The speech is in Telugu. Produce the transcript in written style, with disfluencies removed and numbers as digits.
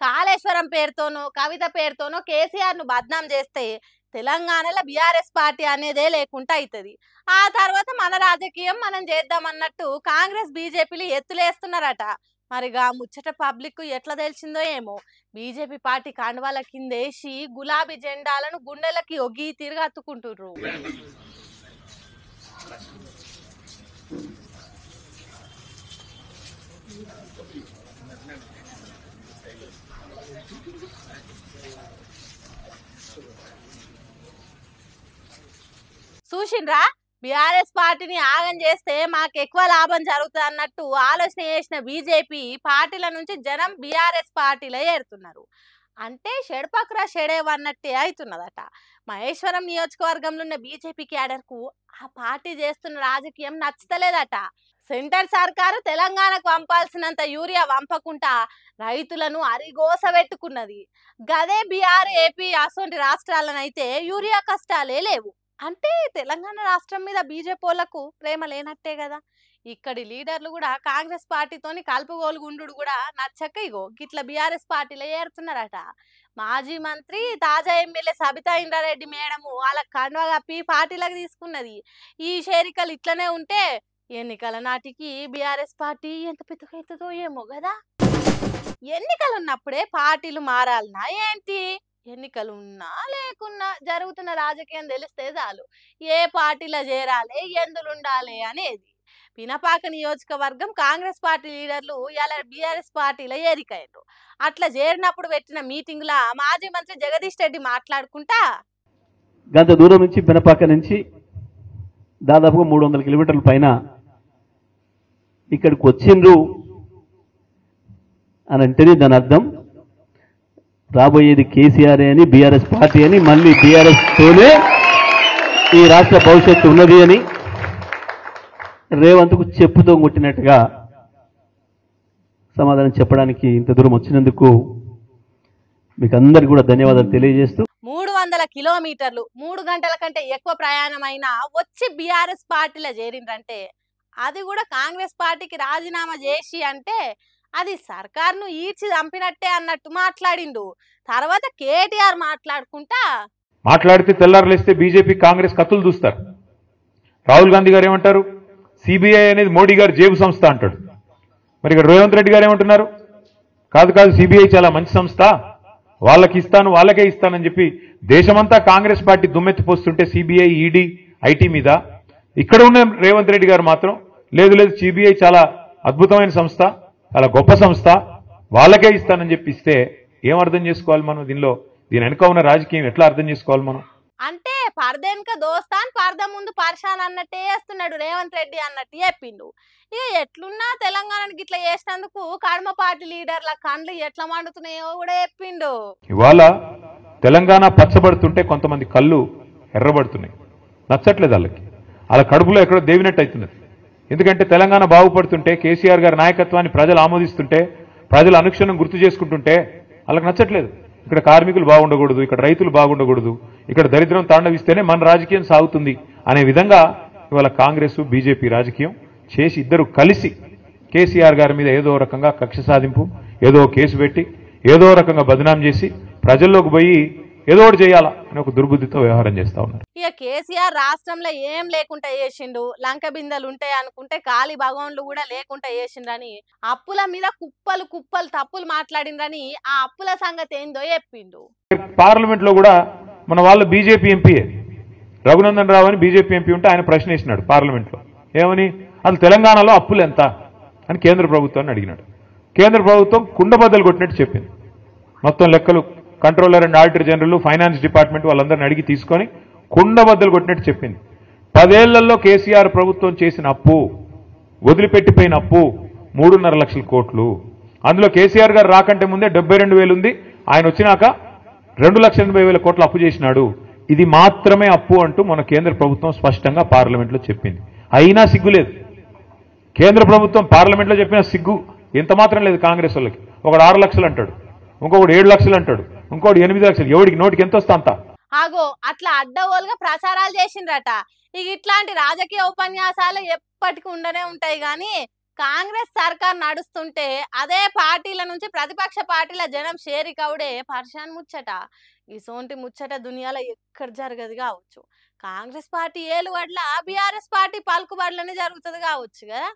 కాళేశ్వరం పేరుతోనో కవిత పేరుతోనో కేసీఆర్ ను బద్నాం చేస్తే తెలంగాణలో బీఆర్ఎస్ పార్టీ అనేదే లేకుండా అవుతుంది. ఆ తర్వాత మన రాజకీయం మనం చేద్దామన్నట్టు కాంగ్రెస్ బీజేపీలు ఎత్తులేస్తున్నారట. మరిగా ముచ్చట పబ్లిక్ ఎట్లా తెలిసిందో ఏమో. బీజేపీ పార్టీ కండువాల కిందేసి గులాబీ జెండాలను గుండెలకి ఒగ్గి తిరిగి అత్తుకుంటుర్రు. చూసిండ్రా, బీఆర్ఎస్ పార్టీని ఆగం చేస్తే మాకు ఎక్కువ లాభం జరుగుతుంది అన్నట్టు ఆలోచన చేసిన బీజేపీ పార్టీల నుంచి జనం బీఆర్ఎస్ పార్టీలో ఏరుతున్నారు. అంటే షెడపక్రా షెడేవన్నట్టే అవుతున్నదట. మహేశ్వరం నియోజకవర్గంలో ఉన్న బీజేపీ క్యాడర్కు ఆ పార్టీ చేస్తున్న రాజకీయం నచ్చతలేదట. సెంటర్ సర్కారు తెలంగాణకు పంపాల్సినంత యూరియా పంపకుండా రైతులను అరిగోస పెట్టుకున్నది. గదే బీఆర్ ఏపీ అసొంటి రాష్ట్రాలనైతే యూరియా కష్టాలే లేవు. అంటే తెలంగాణ రాష్ట్రం మీద బీజేపీ వాళ్ళకు ప్రేమ లేనట్టే కదా. ఇక్కడి లీడర్లు కూడా కాంగ్రెస్ పార్టీతోని కలుపుగోలుగుండు కూడా నచ్చక ఇగో గిట్ల బీఆర్ఎస్ పార్టీలో ఏరుతున్నారట. మాజీ మంత్రి తాజా ఎమ్మెల్యే సబితా ఇంద్రారెడ్డి మేడము వాళ్ళ కండువా కప్పి పార్టీలకు తీసుకున్నది. ఈ చేరికలు ఇట్లనే ఉంటే ఎన్నికల నాటికి బీఆర్ఎస్ పార్టీ ఎంత పెద్దగైతుందో ఏమో కదా. ఎన్నికలు ఉన్నప్పుడే పార్టీలు మారాలనా ఏంటి? ఎన్నికలు ఉన్నా లేకున్నా జరుగుతున్న రాజకీయం తెలిస్తే చాలు ఏ పార్టీలో చేరాలి ఎందులో ఉండాలి అనేది. పినపాక నియోజకవర్గం కాంగ్రెస్ పార్టీ లీడర్లు ఇలా బీఆర్ఎస్ పార్టీలో ఏరికయ్యారు. అట్లా చేరినప్పుడు పెట్టిన మీటింగ్ల మాజీ మంత్రి జగదీష్ రెడ్డి మాట్లాడుకుంటా గంత దూరం నుంచి పినపాక నుంచి దాదాపుగా 300 కిలోమీటర్ల పైన ఇక్కడికి వచ్చిండ్రు అని అంటేనే దాని అర్థం రాబోయేది కేసీఆర్ అని బీఆర్ఎస్ పార్టీ అని మళ్ళీ బీఆర్ఎస్ తోనే ఈ రాష్ట్ర భవిష్యత్తు ఉన్నది అని రేవంత్కు చెప్పుతో కొట్టినట్టుగా సమాధానం చెప్పడానికి ఇంత దూరం వచ్చినందుకు మీకు అందరికీ కూడా ధన్యవాదాలు తెలియజేస్తూ 300 కిలోమీటర్లు 3 గంటల కంటే ఎక్కువ ప్రయాణమైన వచ్చి బీఆర్ఎస్ పార్టీలో చేరిండ్రంటే అది కూడా కాంగ్రెస్ పార్టీకి రాజీనామా చేసి అంటే అది సర్కార్ను ఈడ్చి చంపినట్టే అన్నట్టు మాట్లాడిండు. తర్వాత కేటీఆర్ మాట్లాడితే తెల్లారలేస్తే బీజేపీ కాంగ్రెస్ కత్తులు దూస్తారు. రాహుల్ గాంధీ గారు ఏమంటారు? సిబిఐ అనేది మోడీ గారు జేబు సంస్థ అంటాడు. మరి ఇక్కడ రేవంత్ రెడ్డి గారు ఏమంటున్నారు? కాదు సిబిఐ చాలా మంచి సంస్థ, వాళ్ళకే ఇస్తానని చెప్పి దేశమంతా కాంగ్రెస్ పార్టీ దుమ్మెత్తిపోస్తుంటే సిబిఐ ఈడీ ఐటీ మీద ఇక్కడ ఉన్న రేవంత్ రెడ్డి గారు మాత్రం లేదు సిబిఐ చాలా అద్భుతమైన సంస్థ, చాలా గొప్ప సంస్థ, వాళ్ళకే ఇస్తానని చెప్పి ఇస్తే ఏం అర్థం చేసుకోవాలి మనం? దీని వెనుక ఉన్న రాజకీయం ఎట్లా అర్థం చేసుకోవాలి మనం? అంటే పర్దెనక దోస్తాన్ పర్ద ముందు పర్షాన్ అన్నట్టే చేస్తున్నాడు రేవంత్ రెడ్డి అన్నట్టు చెప్పిండు. ఇక ఎట్లున్నా తెలంగాణకి ఇట్లా చేసినందుకు కడమ పార్టీ లీడర్ల కండ్లు ఎట్లా మండుతున్నాయో కూడా చెప్పిండు. ఇవాళ తెలంగాణ పచ్చబడుతుంటే కొంతమంది కళ్ళు ఎర్రబడుతున్నాయి. నచ్చట్లేదు వాళ్ళకి, వాళ్ళ కడుపులో ఎక్కడో దేవినట్టు అవుతున్నది. ఎందుకంటే తెలంగాణ బాగుపడుతుంటే కేసీఆర్ గారి నాయకత్వాన్ని ప్రజలు ఆమోదిస్తుంటే ప్రజలు అనుక్షణం గుర్తు చేసుకుంటుంటే వాళ్ళకి నచ్చట్లేదు. ఇక్కడ కార్మికులు బాగుండకూడదు, ఇక్కడ రైతులు బాగుండకూడదు, ఇక్కడ దరిద్రం తాండవిస్తేనే మన రాజకీయం సాగుతుంది అనే విధంగా ఇవాళ కాంగ్రెస్ బీజేపీ రాజకీయం చేసి ఇద్దరు కలిసి కేసీఆర్ గారి మీద ఏదో రకంగా కక్ష సాధింపు, ఏదో కేసు పెట్టి ఏదో రకంగా బదనాం చేసి ప్రజల్లోకి పోయి ఏదో ఒకటి చేయాలా అని ఒక దుర్బుద్ధితో వ్యవహారం చేస్తా ఉన్నారు. ఇక కేసీఆర్ రాష్ట్రంలో ఏం లేకుండా చేసిండు, లంక బిందెలు ఉంటాయి అనుకుంటే ఖాళీ భగవాన్లు కూడా లేకుండా చేసిండ్రని అప్పుల మీద కుప్పలు తప్పులు మాట్లాడిండ్రని ఆ అప్పుల సంగతి ఏందో చెప్పిండు. పార్లమెంట్ లో కూడా మన వాళ్ళ బీజేపీ ఎంపీఏ రఘునందన్ రావు అని బీజేపీ ఎంపీ ఉంటే ఆయన ప్రశ్న వేసినాడు పార్లమెంట్ లో. ఏమని? అసలు తెలంగాణలో అప్పులు ఎంత అని కేంద్ర ప్రభుత్వాన్ని అడిగినాడు. కేంద్ర ప్రభుత్వం కుండబద్దలు కొట్టినట్టు చెప్పింది. మొత్తం లెక్కలు controller and auditor general, finance department వాళ్ళందరిని అడిగి తీసుకొని కుండబద్దలు కొట్టినట్టు చెప్పింది. 10 ఏళ్లలో కేసీఆర్ ప్రభుత్వం చేసిన అప్పు, వదిలిపెట్టిపోయిన అప్పు 3.5 లక్షల కోట్లు. అందులో కేసీఆర్ గారు రాకంటే ముందే 72,000 ఉంది, ఆయన వచ్చినాక 2,80,000 కోట్ల అప్పు చేసినాడు. ఇది మాత్రమే అప్పు అంటూ మన కేంద్ర ప్రభుత్వం స్పష్టంగా పార్లమెంట్లో చెప్పింది. అయినా సిగ్గు లేదు. కేంద్ర ప్రభుత్వం పార్లమెంట్లో చెప్పిన సిగ్గు ఎంత మాత్రం లేదు కాంగ్రెస్ వాళ్ళకి. ఒకడు 6 లక్షలు అంటాడు, ఇంకొకటి 7 లక్షలు అంటాడు, ఇంకోటి 8 లక్షలు. ఎవడికి నోటికి ఎంత వస్తా అంత. ఆగో అట్లా అడ్డగోలుగా ప్రచారాలు చేసిండ్రట. ఇక ఇట్లాంటి రాజకీయ ఉపన్యాసాలు ఎప్పటికీ ఉండనే ఉంటాయి గాని కాంగ్రెస్ సర్కార్ నడుస్తుంటే అదే పార్టీల నుంచి ప్రతిపక్ష పార్టీల జనం షేరి కవుడే పర్షాన్ ముచ్చట. ఈ సోంటి ముచ్చట దునియాలో ఎక్కడ జరగదు కావచ్చు. కాంగ్రెస్ పార్టీ ఏలువడ్ల బీఆర్ఎస్ పార్టీ పలుకుబడులని జరుగుతుంది కావచ్చు కదా.